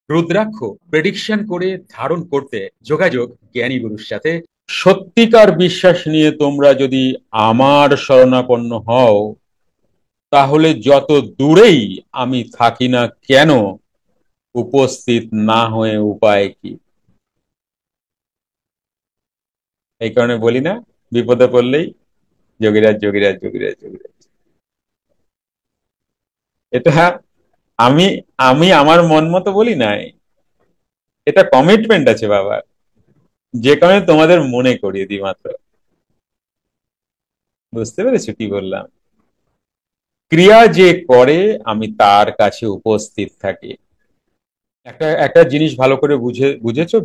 Rudraksha prediction করে ধারণ করতে যোগাযোগ জ্ঞানী গুরুর সাথে। সত্যিকার বিশ্বাস নিয়ে তোমরা যদি আমার শরণাপন্ন হও, তাহলে যত দূরেই আমি থাকি না কেন, উপস্থিত না হয়ে উপায় কি? এই কারণে বলি না, বিপদে পড়লেই যোগীরাজ যোগীরাজ যোগীরাজ যোগীরাজ। এটা আমি আমি আমার মন মতো বলি নাই, এটা কমিটমেন্ট আছে বাবা, যে কারণে তোমাদের মনে করিয়ে দিই মাত্র। বুঝতে পেরেছো কি বললাম? ক্রিয়া যে করে আমি তার কাছে উপস্থিত থাকি। একটা একটা জিনিস ভালো করে বুঝেছো,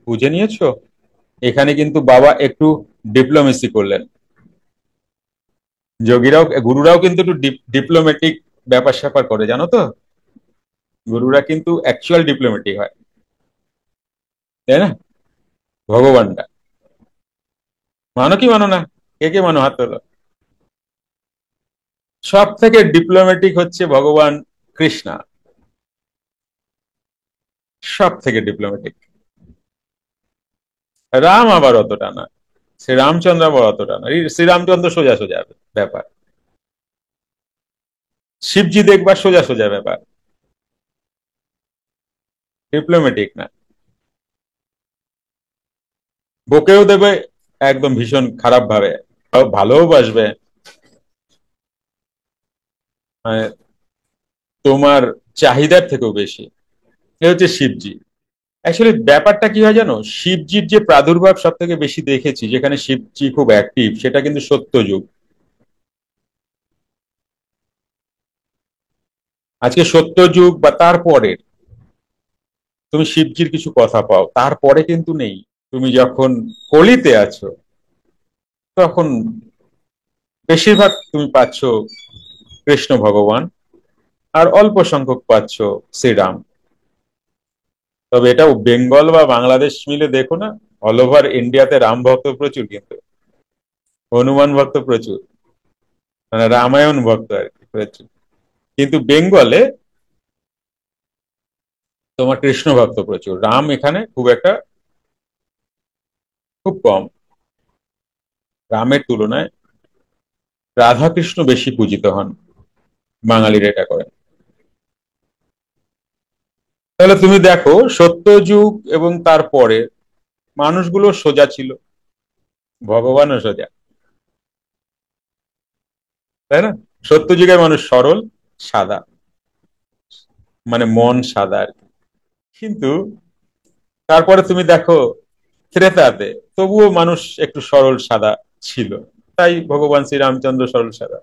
বুঝে নিয়েছো। এখানে কিন্তু বাবা একটু ডিপ্লোমেসি করলেন। যোগীরাও গুরুরাও কিন্তু একটু ডিপ্লোম্যাটিক ব্যাপার স্যাপার করে, জানো তো। গুরুরা কিন্তু অ্যাকচুয়াল ডিপ্লোম্যাটিক হয়, তাই না? ভগবানটা মানো কি মানো না? কে কে মানো হাত তোলো। সব থেকে ডিপ্লোম্যাটিক হচ্ছে ভগবান কৃষ্ণা, সব থেকে ডিপ্লোম্যাটিক। রাম আবার অতটা না, শ্রীরামচন্দ্র আবার অতটা না। শ্রীরামচন্দ্র সোজা সোজা ব্যাপার, শিবজি দেখবার সোজা সোজা ব্যাপার, ডিপ্লোম্যাটিক না। বকেও দেবে একদম ভীষণ খারাপ ভাবে, ভালোবাসবে, মানে তোমার চাহিদার থেকেও বেশি। এ হচ্ছে শিবজি। অ্যাকচুয়ালি ব্যাপারটা কি হয় জানো, শিবজির যে প্রাদুর্ভাব সব থেকে বেশি দেখেছি যেখানে শিবজি খুব অ্যাক্টিভ, সেটা কিন্তু সত্যযুগ। আজকে সত্যযুগ বা তারপরের তুমি শিবজির কিছু কথা পাও, তারপরে কিন্তু নেই। তুমি যখন কলিতে আছো, তখন বেশিরভাগ তুমি পাচ্ছ কৃষ্ণ ভগবান, আর অল্প সংখ্যক পাচ্ছ শ্রীরাম। তবে এটাও বেঙ্গল বা বাংলাদেশ মিলে দেখো না, অল ওভার ইন্ডিয়াতে রাম ভক্ত প্রচুর, কিন্তু হনুমান ভক্ত প্রচুর, মানে রামায়ণ ভক্ত আর কি প্রচুর। কিন্তু বেঙ্গলে তোমার কৃষ্ণ ভক্ত প্রচুর, রাম এখানে খুব একটা, খুব কম। রামের তুলনায় রাধাকৃষ্ণ বেশি পূজিত হন, বাঙালির এটা করে। তাহলে তুমি দেখো সত্যযুগ এবং তারপরে মানুষগুলো সোজা ছিল, ভগবানও সোজা, তাই না? সত্যযুগের মানুষ সরল, সাদা, মানে মন সাদা আর কি। কিন্তু তারপরে তুমি দেখো ত্রেতাতে তবুও মানুষ একটু সরল সাদা ছিল, তাই ভগবান শ্রীরামচন্দ্র সরল সাদা।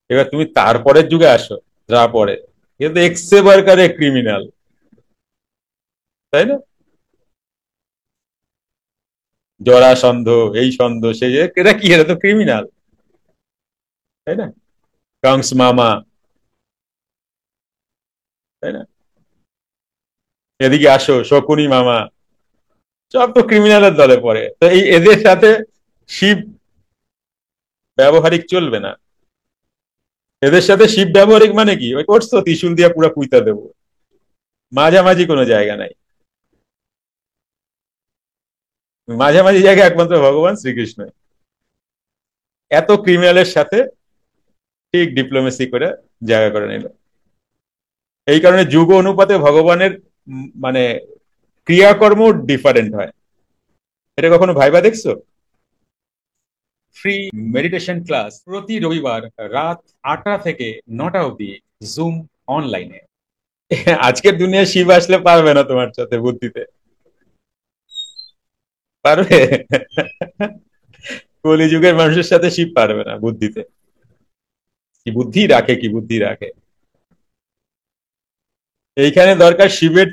এবার তুমি তারপরের যুগে আসো, যা পরে কিন্তু এক্সেবারকারে ক্রিমিনাল, তাই না? জরাসন্ধ, এই সন্ধ সেই, এরা কি, এরা তো ক্রিমিনাল, তাই না? কংস মামা, তাই না? এদিকে আসো শকুনি মামা, সব তো ক্রিমিনালের দলে পড়ে। তো এই এদের সাথে শিব ব্যবহারিক চলবে না। এদের সাথে শিব ব্যবহারিক মানে কি, ওই করছো ত্রিশুল দিয়ে পুরো পুঁতা দেবো, মাঝামাঝি কোনো জায়গা নাই। মাঝামাঝি জায়গা একমাত্র ভগবান শ্রীকৃষ্ণ। এত ক্রিমিনালের সাথে ঠিক ডিপ্লোমেসি করে জায়গা করে নিল। এই কারণে যুগ অনুপাতে ভগবানের মানে ক্রিয়াকর্ম ডিফারেন্ট হয়। এটা কখনো ভাইবা দেখছো? ফ্রি মেডিটেশন ক্লাস প্রতি রবিবার রাত 8টা থেকে 9টা অবধি, জুম অনলাইনে। আজকের দুনিয়ায় শিব আসলে পারবে না তোমার সাথে বুদ্ধিতে, পারবে? কলিযুগের মানুষের সাথে শিব পারবে না বুদ্ধিতে। কি বুদ্ধি রাখে, কি বুদ্ধি রাখে। এইখানে দরকার শিবের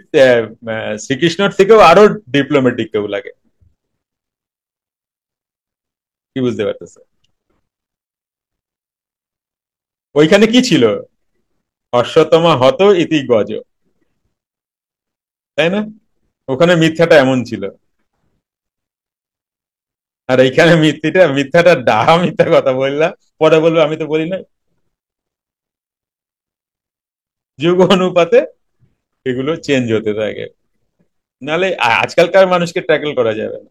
শ্রীকৃষ্ণর থেকেও আরো ডিপ্লোমেটিক কেউ লাগে। কি বুঝতে পারতেছে? ওইখানে কি ছিল, অশ্বতমা হত ইতি গজ, তাই না? ওখানে মিথ্যাটা এমন ছিল, আর এইখানে মিথ্যাটা ডাহা মিথ্যা কথা বললা, পরে বলবো আমি তো বলি না। যুগ অনুপাতে এগুলো চেঞ্জ হতে থাকে। নাহলে আজকালকার মানুষকে ট্যাকেল করা যাবে না।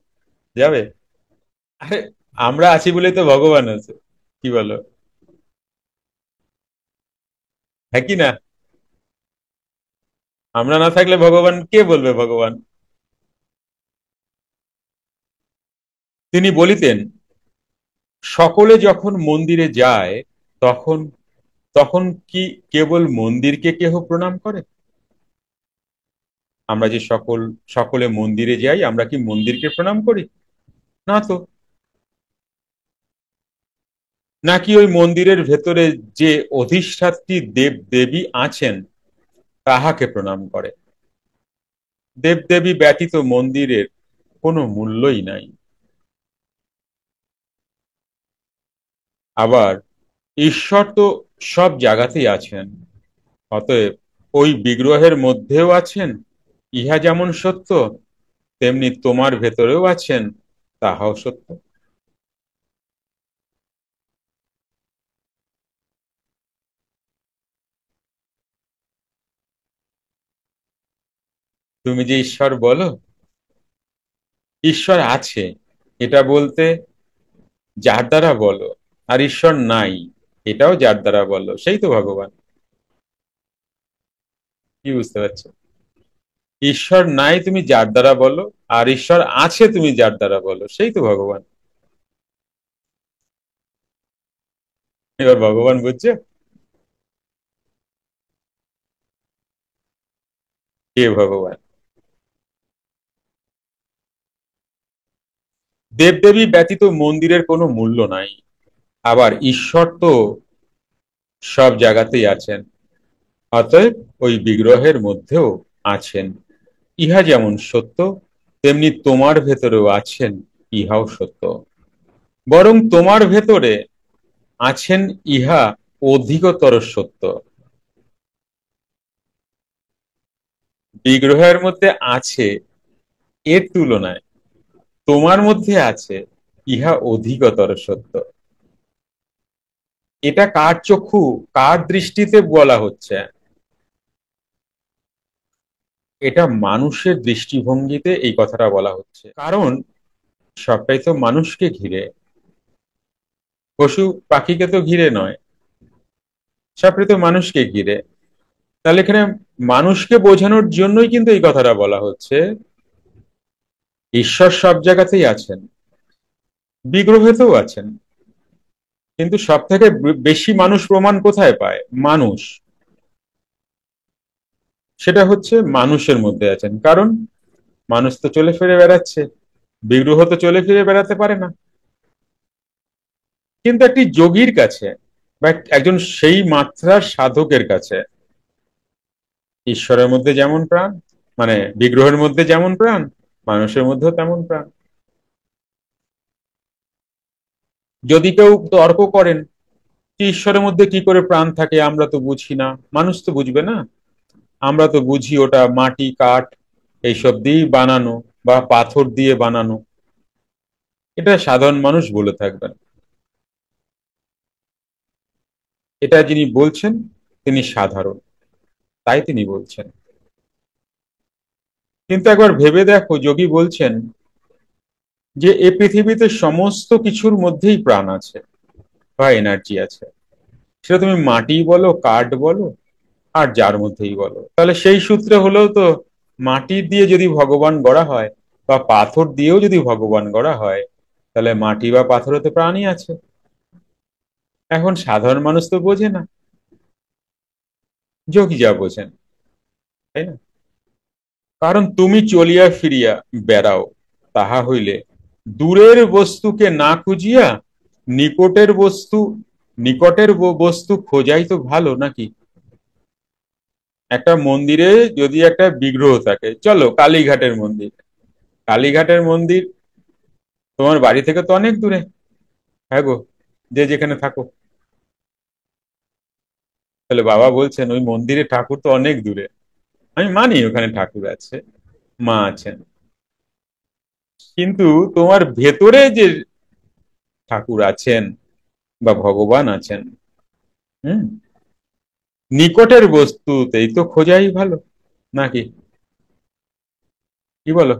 যাবে? আরে, আমরা আছি বলেই তো ভগবান আছে। কি বলো? হ্যাঁ কি না? আমরা না থাকলে ভগবান কে বলবে ভগবান? তিনি বলিতেন, সকলে যখন মন্দিরে যায় তখন তখন কি কেবল মন্দিরকে কেহ প্রণাম করে? আমরা যে সকলে মন্দিরে যাই, আমরা কি মন্দিরকে প্রণাম করি? না তো। নাকি ওই মন্দিরের ভেতরে যে অধিষ্ঠাত্রী দেব দেবী আছেন তাহাকে প্রণাম করে? দেব দেবী ব্যতীত মন্দিরের কোনো মূল্যই নাই। আবার ঈশ্বর তো সব জায়গাতেই আছেন, অতএব ওই বিগ্রহের মধ্যেও আছেন, ইহা যেমন সত্য তেমনি তোমার ভেতরেও আছেন, তাহাও সত্য। তুমি যে ঈশ্বর বলো, ঈশ্বর আছে এটা বলতে যার দ্বারা বলো, আর ঈশ্বর নাই এটাও যার দ্বারা বলো, সেই তো ভগবান। কি বুঝতে পারছো? ঈশ্বর নাই তুমি যার দ্বারা বলো, আর ঈশ্বর আছে তুমি যার দ্বারা বলো, সেই তো ভগবান। এবার ভগবান বুঝছে কে ভগবান। দেবদেবী ব্যতীত মন্দিরের কোনো মূল্য নাই। আবার ঈশ্বর তো সব জায়গাতেই আছেন, অতএব ওই বিগ্রহের মধ্যেও আছেন, ইহা যেমন সত্য তেমনি তোমার ভেতরেও আছেন, ইহাও সত্য। বরং তোমার ভেতরে আছেন ইহা অধিকতর সত্য। বিগ্রহের মধ্যে আছে এর তুলনায় তোমার মধ্যে আছে ইহা অধিকতর সত্য। এটা কার চক্ষু, কার দৃষ্টিতে বলা হচ্ছে? এটা মানুষের দৃষ্টিভঙ্গিতে এই কথাটা বলা হচ্ছে, কারণ সবটাই তো মানুষকে ঘিরে, পশু পাখিকে তো ঘিরে নয়, সবটাই তো মানুষকে ঘিরে। তাহলে এখানে মানুষকে বোঝানোর জন্যই কিন্তু এই কথাটা বলা হচ্ছে। ঈশ্বর সব জায়গাতেই আছেন, বিগ্রহেতেও আছেন, কিন্তু সব থেকে বেশি মানুষ প্রমাণ কোথায় পায়? মানুষ, সেটা হচ্ছে মানুষের মধ্যে আছেন, কারণ মানুষ তো চলে ফিরে বেড়াচ্ছে, বিগ্রহ তো চলে ফিরে বেড়াতে পারে না। কিন্তু একটি যোগীর কাছে বা একজন সেই মাত্রার সাধকের কাছে ঈশ্বরের মধ্যে যেমন প্রাণ, মানে বিগ্রহের মধ্যে যেমন প্রাণ, মানুষের মধ্যেও তেমন প্রাণ। যদি কেউ তর্ক করেন যে ঈশ্বরের মধ্যে কি করে প্রাণ থাকে, আমরা তো বুঝি না, মানুষ তো বুঝবে না। আমরা তো বুঝি ওটা মাটি কাঠ এইসব দিয়েই বানানো, বা পাথর দিয়ে বানানো। এটা সাধারণ মানুষ বলে থাকবেন। এটা যিনি বলছেন তিনি সাধারণ, তাই তিনি বলছেন। কিন্তু একবার ভেবে দেখো, যোগী বলছেন যে এ পৃথিবীতে সমস্ত কিছুর মধ্যেই প্রাণ আছে বা এনার্জি আছে, সেটা তুমি মাটি বলো, কাঠ বলো, আর যার মধ্যেই বলো। তাহলে সেই সূত্রে হলেও তো মাটি দিয়ে যদি ভগবান গড়া হয় বা পাথর দিয়েও যদি ভগবান গড়া হয়, তাহলে মাটি বা পাথরে তো প্রাণই আছে। এখন সাধারণ মানুষ তো বোঝে না, যোগী যা বোঝেন, তাই না? কারণ তুমি চলিয়া ফিরিয়া বেড়াও, তাহা হইলে দূরের বস্তুকে না খুঁজিয়া নিকটের বস্তু বস্তু খোঁজাই তো ভালো, নাকি? একটা মন্দিরে যদি একটা বিগ্রহ থাকে, চলো কালীঘাটের মন্দির, কালীঘাটের মন্দির তোমার বাড়ি থেকে তো অনেক দূরে। হ্যাঁ গো, যে যেখানে থাকো। তাহলে বাবা বলছেন ওই মন্দিরে ঠাকুর তো অনেক দূরে। আমি মানি ওখানে ঠাকুর আছে, মা আছেন, কিন্তু তোমার ভেতরে যে ঠাকুর আছেন বা ভগবান আছেন, হুম, নিকটের বস্তুতেই তো খোঁজাই ভালো। নাকি? কি বলো?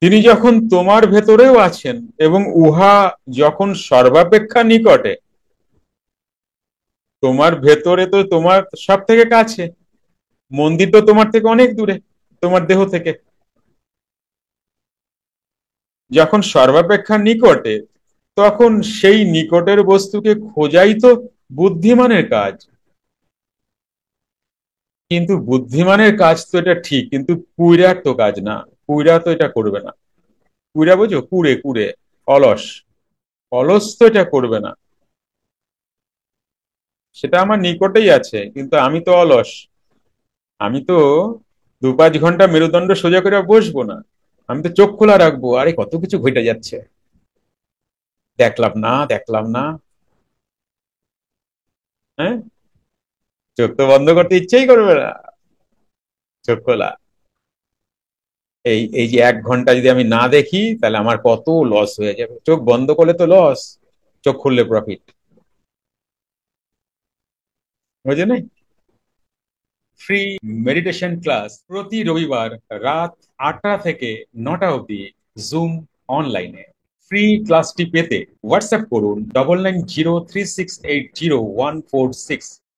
তিনি যখন তোমার ভেতরেও আছেন এবং উহা যখন সর্বাপেক্ষা নিকটে, তোমার ভেতরে তো তোমার সব থেকে কাছে, মন্দির তো তোমার থেকে অনেক দূরে, তোমার দেহ থেকে। যখন সর্বাপেক্ষা নিকটে, তখন সেই নিকটের বস্তুকে খোঁজাই তো বুদ্ধিমানের কাজ। কিন্তু বুদ্ধিমানের কাজ তো এটা ঠিক, কিন্তু কুইরার তো কাজ না। কুইরা তো এটা করবে না। কুইরা বুঝো? কুড়ে কুড়ে, অলস। অলস তো এটা করবে না। সেটা আমার নিকটেই আছে, কিন্তু আমি তো অলস। আমি তো 2-5 ঘন্টা মেরুদণ্ড সোজা করে বসবো না। আমি তো চোখ খোলা রাখবো, আরে কত কিছু ঘটে যাচ্ছে, দেখলাম না দেখলাম না। হ্যাঁ, চোখ তো বন্ধ করতে ইচ্ছেই করবে না। চোখ খোলা। এই এই যে 1 ঘন্টা যদি আমি না দেখি, তাহলে আমার কত লস হয়ে যাবে। চোখ বন্ধ করলে তো লস, চোখ খুললে প্রফিট। বুঝে নাই? ফ্রি মেডিটেশন ক্লাস প্রতি রবিবার রাত 8টা থেকে 9টা অবধি, জুম অনলাইনে। ফ্রি ক্লাসটি পেতে হোয়াটসঅ্যাপ করুন 9903680146।